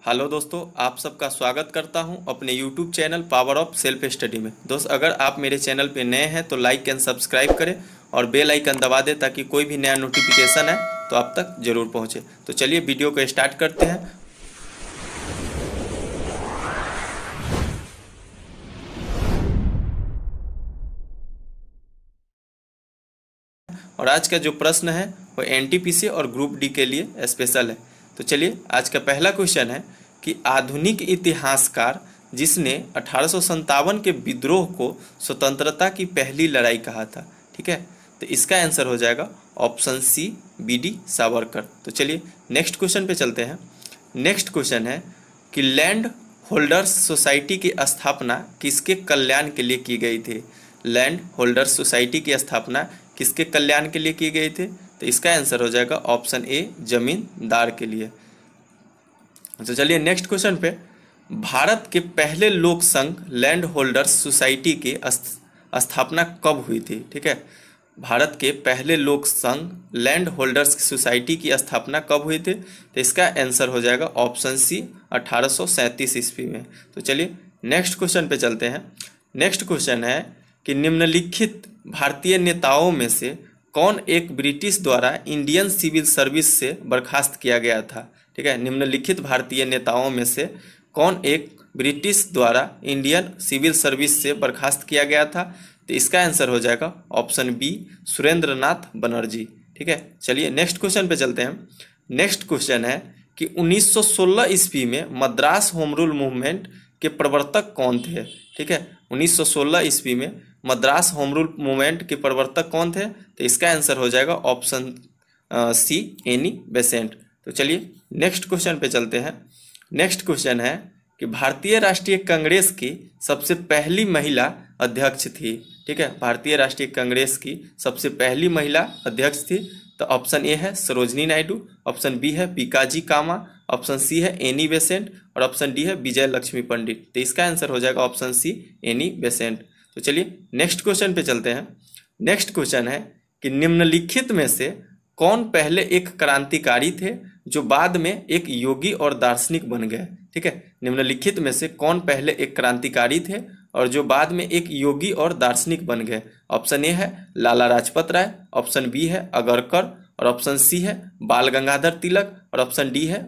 Hello दोस्तों, आप सबका स्वागत करता हूं अपने YouTube channel power of self study में। दोस्त, अगर आप मेरे चैनल पे नए हैं तो लाइक एंड सब्सक्राइब करें और बेल आइकन दबा दें ताकि कोई भी नया नोटिफिकेशन है तो आप तक जरूर पहुंचे। तो चलिए वीडियो को स्टार्ट करते हैं। और आज का जो प्रश्न है वो NTPC और ग्रुप डी के लिए स्पेशल है। तो चलिए आज का पहला क्वेश्चन है कि आधुनिक इतिहासकार जिसने 1857 के विद्रोह को स्वतंत्रता की पहली लड़ाई कहा था, ठीक है, तो इसका आंसर हो जाएगा ऑप्शन सी, BD सावरकर। तो चलिए नेक्स्ट क्वेश्चन पे चलते हैं। नेक्स्ट क्वेश्चन है कि लैंड होल्डर्स सोसाइटी की स्थापना किसके कल्याण के लिए की गई थी। लैंड होल्डर्स सोसाइटी की स्थापना किसके कल्याण के लिए की गई थी, तो इसका आंसर हो जाएगा ऑप्शन ए, जमींदार के लिए। तो चलिए नेक्स्ट क्वेश्चन पे, भारत के पहले लोक संघ लैंड होल्डर्स सोसाइटी की स्थापना कब हुई थी, ठीक है। भारत के पहले लोक संघ लैंड होल्डर्स सोसाइटी की स्थापना कब हुई थी, तो इसका आंसर हो जाएगा ऑप्शन सी, 1837 ईस्वी में। तो चलिए नेक्स्ट क्वेश्चन पे चलते हैं। नेक्स्ट क्वेश्चन है कि निम्नलिखित भारतीय नेताओं में से कौन एक ब्रिटिश द्वारा इंडियन सिविल सर्विस से बर्खास्त किया गया था, ठीक है। निम्नलिखित भारतीय नेताओं में से कौन एक ब्रिटिश द्वारा इंडियन सिविल सर्विस से बर्खास्त किया गया था, तो इसका आंसर हो जाएगा ऑप्शन बी, सुरेंद्र नाथ बनर्जी, ठीक है। चलिए नेक्स्ट क्वेश्चन पे चलते हैं। नेक्स्ट क्वेश्चन है कि 1916 ईस्वी में मद्रास होम रूल मूवमेंट के प्रवर्तक कौन थे, ठीक है। 1916 ईस्वी में मद्रास होम रूल मूवमेंट के प्रवर्तक कौन थे, तो इसका आंसर हो जाएगा ऑप्शन सी, एनी बेसेंट। तो चलिए नेक्स्ट क्वेश्चन पे चलते हैं। नेक्स्ट क्वेश्चन है कि भारतीय राष्ट्रीय कांग्रेस की सबसे पहली महिला अध्यक्ष थी, ठीक है। भारतीय राष्ट्रीय कांग्रेस की सबसे पहली महिला अध्यक्ष थी, तो ऑप्शन ए है सरोजनी नायडू, ऑप्शन बी है पीकाजी कामा, ऑप्शन सी है एनी बेसेंट और ऑप्शन डी है विजय लक्ष्मी पंडित। तो इसका आंसर हो जाएगा ऑप्शन सी, एनी बेसेंट। तो चलिए नेक्स्ट क्वेश्चन पे चलते हैं। नेक्स्ट क्वेश्चन है कि निम्नलिखित में से कौन पहले एक क्रांतिकारी थे जो बाद में एक योगी और दार्शनिक बन गए, ठीक है। निम्नलिखित में से कौन पहले एक क्रांतिकारी थे और जो बाद में एक योगी और दार्शनिक बन गए। ऑप्शन ए है लाला लाजपत राय, ऑप्शन बी है अगरकर और ऑप्शन सी है बाल गंगाधर तिलक और ऑप्शन डी है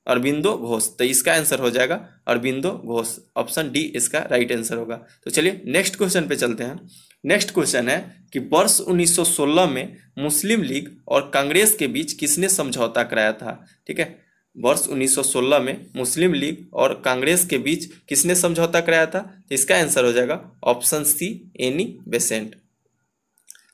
अरबिंदो घोष। तो इसका आंसर हो जाएगा अरबिंदो घोष, ऑप्शन डी इसका राइट आंसर होगा। तो चलिए नेक्स्ट क्वेश्चन पे चलते हैं। नेक्स्ट क्वेश्चन है कि वर्ष 1916 में मुस्लिम लीग और कांग्रेस के बीच किसने समझौता कराया था, ठीक है। वर्ष 1916 में मुस्लिम लीग और कांग्रेस के बीच किसने समझौता कराया था, तो इसका आंसर हो जाएगा ऑप्शन सी, एनी बेसेंट।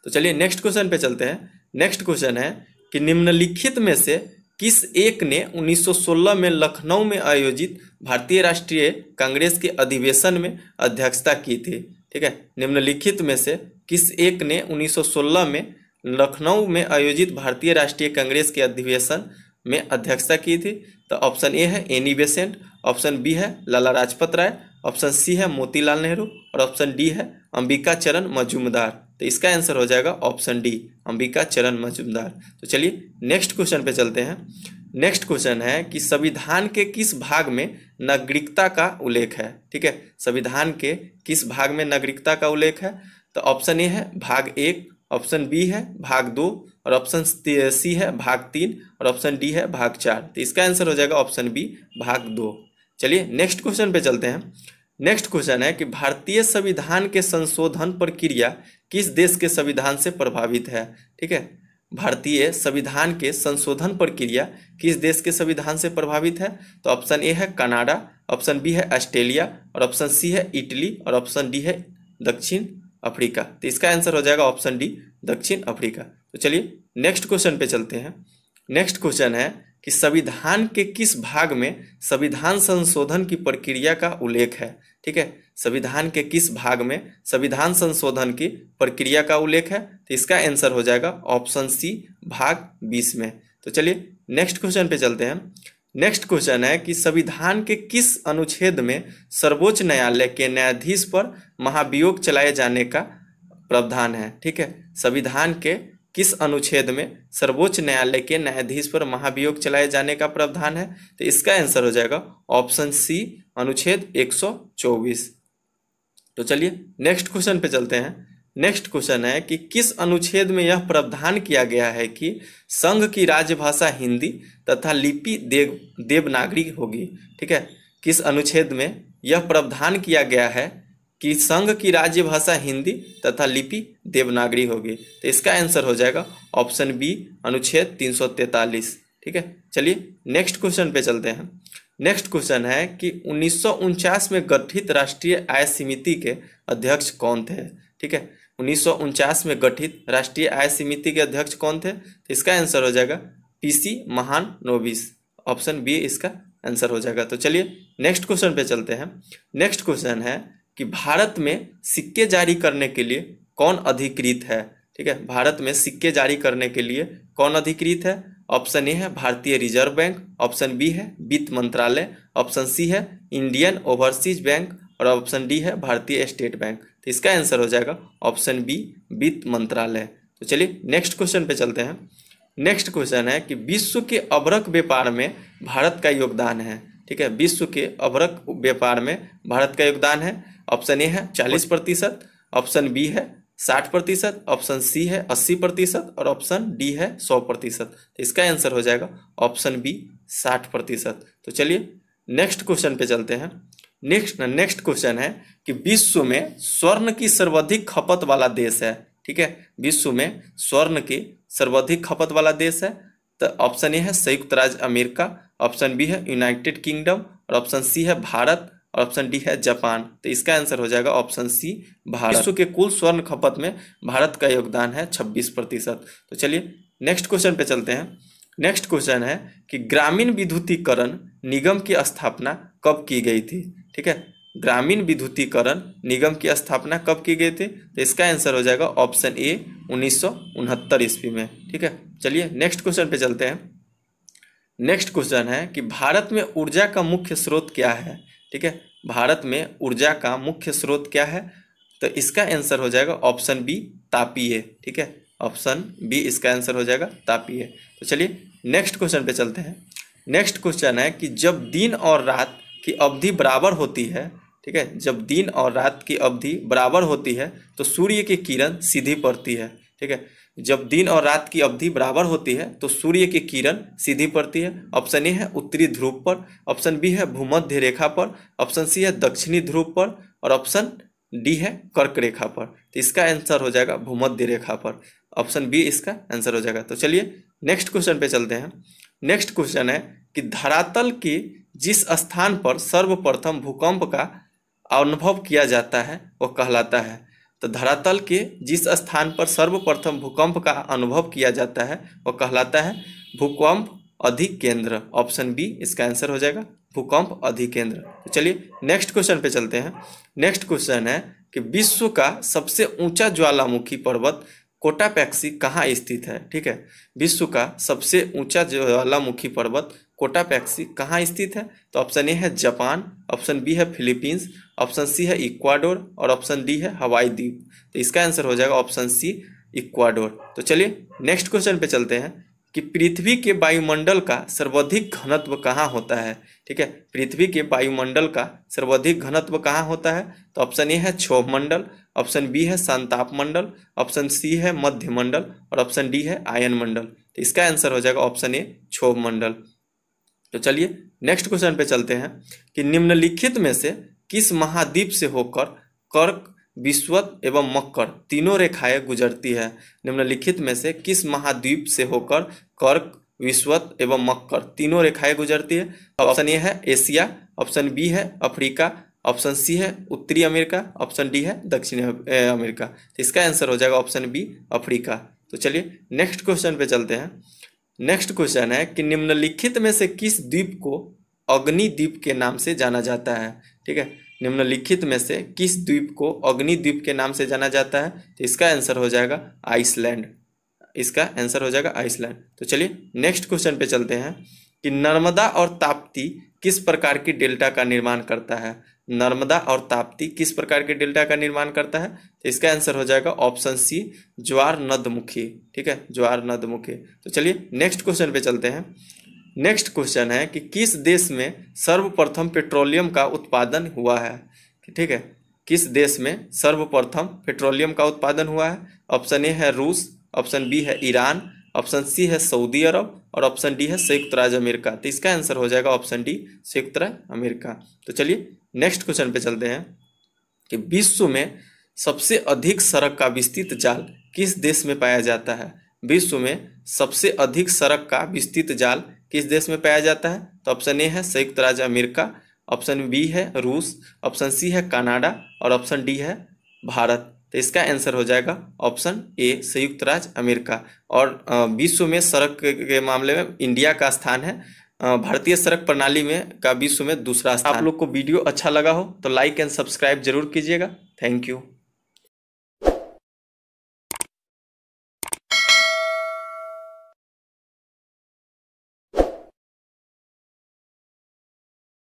तो चलिए नेक्स्ट क्वेश्चन पे चलते हैं। नेक्स्ट क्वेश्चन है कि निम्नलिखित में से किस एक ने 1916 में लखनऊ में आयोजित भारतीय राष्ट्रीय कांग्रेस के अधिवेशन में अध्यक्षता की थी, ठीक है। निम्नलिखित में से किस एक ने 1916 में लखनऊ में आयोजित भारतीय राष्ट्रीय कांग्रेस के अधिवेशन में अध्यक्षता की थी, तो ऑप्शन ए है एनी बेसेंट, ऑप्शन बी है लाला लाजपत राय, ऑप्शन सी है मोतीलाल नेहरू और ऑप्शन डी है अंबिका चरण मजूमदार। तो इसका आंसर हो जाएगा ऑप्शन डी, अंबिका चरण मजूमदार। तो चलिए नेक्स्ट क्वेश्चन पे चलते हैं। नेक्स्ट क्वेश्चन है कि संविधान के किस भाग में नागरिकता का उल्लेख है, ठीक है। संविधान के किस भाग में नागरिकता का उल्लेख है, तो ऑप्शन ए है भाग 1, ऑप्शन बी है भाग 2 और ऑप्शन सी है भाग 3 और ऑप्शन डी है भाग 4। तो इसका आंसर हो जाएगा ऑप्शन बी, भाग 2। चलिए नेक्स्ट क्वेश्चन पे चलते हैं। नेक्स्ट क्वेश्चन है कि भारतीय संविधान के संशोधन प्रक्रिया किस देश के संविधान से प्रभावित है, ठीक है। भारतीय संविधान के संशोधन प्रक्रिया किस देश के संविधान से प्रभावित है, तो ऑप्शन ए है कनाडा, ऑप्शन बी है ऑस्ट्रेलिया और ऑप्शन सी है इटली और ऑप्शन डी है दक्षिण अफ्रीका। तो इसका आंसर हो जाएगा ऑप्शन डी, दक्षिण अफ्रीका। तो चलिए नेक्स्ट क्वेश्चन पे चलते हैं। नेक्स्ट क्वेश्चन है कि संविधान के किस भाग में संविधान संशोधन की प्रक्रिया का उल्लेख है, ठीक है। संविधान के किस भाग में संविधान संशोधन की प्रक्रिया का उल्लेख है, तो इसका आंसर हो जाएगा ऑप्शन सी, भाग 20 में। तो चलिए नेक्स्ट क्वेश्चन पे चलते हैं। नेक्स्ट क्वेश्चन है कि संविधान के किस अनुच्छेद में सर्वोच्च न्यायालय के न्यायाधीश पर महाभियोग चलाए जाने का प्रावधान है, ठीक है। संविधान के किस अनुच्छेद में सर्वोच्च न्यायालय के न्यायाधीश पर महाभियोग चलाए जाने का प्रावधान है? तो इसका आंसर हो जाएगा ऑप्शन सी, अनुच्छेद 124। तो चलिए नेक्स्ट क्वेश्चन पे चलते हैं। नेक्स्ट क्वेश्चन है कि किस अनुच्छेद में यह प्रावधान किया गया है कि संघ की राजभाषा हिंदी तथा लिपि देवनागरी होगी? ठीक है, किस अनुच्छेद में यह प्रावधान किया गया है कि संघ की राजभाषा हिंदी तथा लिपि देवनागरी होगी? तो इसका आंसर हो जाएगा ऑप्शन बी, अनुच्छेद 343। ठीक है, चलिए नेक्स्ट क्वेश्चन पे चलते हैं। नेक्स्ट क्वेश्चन है कि 1949 में गठित राष्ट्रीय आय समिति के अध्यक्ष कौन थे? ठीक है, 1949 में गठित राष्ट्रीय आय समिति के अध्यक्ष कौन थे? तो इसका आंसर हो जाएगा पीसी महालनोबिस, ऑप्शन बी इसका आंसर हो जाएगा। तो चलिए नेक्स्ट क्वेश्चन पे चलते हैं। नेक्स्ट क्वेश्चन है कि भारत में सिक्के जारी करने के लिए कौन अधिकृत है? ठीक है, भारत में सिक्के जारी करने के लिए कौन अधिकृत है? ऑप्शन ए है भारतीय रिजर्व बैंक, ऑप्शन बी है वित्त मंत्रालय, ऑप्शन सी है इंडियन ओवरसीज बैंक और ऑप्शन डी है भारतीय स्टेट बैंक। तो इसका आंसर हो जाएगा ऑप्शन बी, वित्त मंत्रालय। तो चलिए नेक्स्ट क्वेश्चन पे चलते हैं। नेक्स्ट क्वेश्चन है कि विश्व के अभ्रक व्यापार में भारत का योगदान है। ठीक है, विश्व के अभ्रक व्यापार में भारत का योगदान है। ऑप्शन ए है 40%, ऑप्शन बी है 60%, ऑप्शन सी है 80% और ऑप्शन डी है 100%। तो इसका आंसर हो जाएगा ऑप्शन बी, 60%। तो चलिए नेक्स्ट क्वेश्चन पे चलते हैं। नेक्स्ट क्वेश्चन है कि विश्व में स्वर्ण की सर्वाधिक खपत वाला देश है। ठीक है, विश्व में स्वर्ण की सर्वाधिक खपत वाला देश है। तो ऑप्शन ए है संयुक्त राज्य अमेरिका, ऑप्शन बी है यूनाइटेड किंगडम और ऑप्शन सी है भारत और ऑप्शन डी है जापान। तो इसका आंसर हो जाएगा ऑप्शन सी, भारत। विश्व के कुल स्वर्ण खपत में भारत का योगदान है 26%। तो चलिए नेक्स्ट क्वेश्चन पे चलते हैं। नेक्स्ट क्वेश्चन है कि ग्रामीण विद्युतीकरण निगम की स्थापना कब की गई थी? ठीक है, ग्रामीण विद्युतीकरण निगम की स्थापना कब की गई थी? तो इसका आंसर हो जाएगा ऑप्शन ए, 1969 ईस्वी में। ठीक है, चलिए नेक्स्ट क्वेश्चन पे चलते हैं। नेक्स्ट क्वेश्चन है कि भारत में ऊर्जा का मुख्य स्रोत क्या है? ठीक है, भारत में ऊर्जा का मुख्य स्रोत क्या है? तो इसका आंसर हो जाएगा ऑप्शन बी, तापीय। ठीक है, ऑप्शन बी इसका आंसर हो जाएगा तापीय। तो चलिए नेक्स्ट क्वेश्चन पे चलते हैं। नेक्स्ट क्वेश्चन है कि जब दिन और रात की अवधि बराबर होती है, ठीक है, जब दिन और रात की अवधि बराबर होती है तो सूर्य की किरण सीधी पड़ती है। ठीक है, जब दिन और रात की अवधि बराबर होती है तो सूर्य की किरण सीधी पड़ती है। ऑप्शन ए है उत्तरी ध्रुव पर, ऑप्शन बी है भूमध्य रेखा पर, ऑप्शन सी है दक्षिणी ध्रुव पर और ऑप्शन डी है कर्क रेखा पर। तो इसका आंसर हो जाएगा भूमध्य रेखा पर, ऑप्शन बी इसका आंसर हो जाएगा। तो चलिए नेक्स्ट क्वेश्चन पे चलते हैं। नेक्स्ट क्वेश्चन है कि धरातल के जिस स्थान पर सर्वप्रथम भूकंप का अनुभव किया जाता है वह कहलाता है? तो धरातल के जिस स्थान पर सर्वप्रथम भूकंप का अनुभव किया जाता है वह कहलाता है भूकंप अधिकेंद्र, ऑप्शन बी इसका आंसर हो जाएगा भूकंप अधिकेंद्र। तो चलिए नेक्स्ट क्वेश्चन पे चलते हैं। नेक्स्ट क्वेश्चन है कि विश्व का सबसे ऊंचा ज्वालामुखी पर्वत कोटापैक्सी कहाँ स्थित है? ठीक है, विश्व का सबसे ऊंचा ज्वालामुखी पर्वत कोटापैक्सी कहाँ स्थित है? तो ऑप्शन ए है जापान, ऑप्शन बी है फिलीपींस, ऑप्शन सी है इक्वाडोर और ऑप्शन डी है हवाई द्वीप। तो इसका आंसर हो जाएगा ऑप्शन सी, इक्वाडोर। तो चलिए नेक्स्ट क्वेश्चन पे चलते हैं कि पृथ्वी के वायुमंडल का सर्वाधिक घनत्व कहाँ होता है? ठीक है, पृथ्वी के वायुमंडल का सर्वाधिक घनत्व कहाँ होता है? तो ऑप्शन ए है क्षोभ मंडल, ऑप्शन बी है संताप मंडल, ऑप्शन सी है मध्य मंडल और ऑप्शन डी है आयन मंडल। तो इसका आंसर हो जाएगा ऑप्शन ए, क्षोभ मंडल। तो चलिए नेक्स्ट क्वेश्चन पे चलते हैं कि निम्नलिखित में से किस महाद्वीप से होकर कर्क, विषुवत एवं मकर तीनों रेखाएं गुजरती है? निम्नलिखित में से किस महाद्वीप से होकर कर्क, विषुवत एवं मकर तीनों रेखाएं गुजरती है? ऑप्शन ए है एशिया, ऑप्शन बी है अफ्रीका, ऑप्शन सी है उत्तरी अमेरिका, ऑप्शन डी है दक्षिणी अमेरिका। तो इसका आंसर हो जाएगा ऑप्शन बी, अफ्रीका। तो चलिए नेक्स्ट क्वेश्चन पे चलते हैं। नेक्स्ट क्वेश्चन है कि निम्नलिखित में से किस द्वीप को अग्निद्वीप के नाम से जाना जाता है? ठीक है, निम्नलिखित में से किस द्वीप को अग्निद्वीप के नाम से जाना जाता है? तो इसका आंसर हो जाएगा आइसलैंड, इसका आंसर हो जाएगा आइसलैंड। तो चलिए नेक्स्ट क्वेश्चन पे चलते हैं कि नर्मदा और ताप्ती किस प्रकार की डेल्टा का निर्माण करता है? नर्मदा और ताप्ती किस प्रकार के डेल्टा का निर्माण करता है? तो इसका आंसर हो जाएगा ऑप्शन सी, ज्वार नदमुखी। ठीक है, ज्वार नदमुखी। तो चलिए नेक्स्ट क्वेश्चन पे चलते हैं। नेक्स्ट क्वेश्चन है कि किस देश में सर्वप्रथम पेट्रोलियम का उत्पादन हुआ है? ठीक है, किस देश में सर्वप्रथम पेट्रोलियम का उत्पादन हुआ है? ऑप्शन ए है रूस, ऑप्शन बी है ईरान, ऑप्शन सी है सऊदी अरब और ऑप्शन डी है संयुक्त राज्य अमेरिका। तो इसका आंसर हो जाएगा ऑप्शन डी, संयुक्त राज्य अमेरिका। तो चलिए नेक्स्ट क्वेश्चन पे चलते हैं कि विश्व में सबसे अधिक सड़क का विस्तृत जाल किस देश में पाया जाता है? विश्व में सबसे अधिक सड़क का विस्तृत जाल किस देश में पाया जाता है? तो ऑप्शन ए है संयुक्त राज्य अमेरिका, ऑप्शन बी है रूस, ऑप्शन सी है कनाडा और ऑप्शन डी है भारत। तो इसका आंसर हो जाएगा ऑप्शन ए, संयुक्त राज्य अमेरिका। और विश्व में सड़क के मामले में इंडिया का स्थान है, भारतीय सड़क प्रणाली में का विश्व में दूसरा स्थान। आप लोग को वीडियो अच्छा लगा हो तो लाइक एंड सब्सक्राइब जरूर कीजिएगा। Thank you.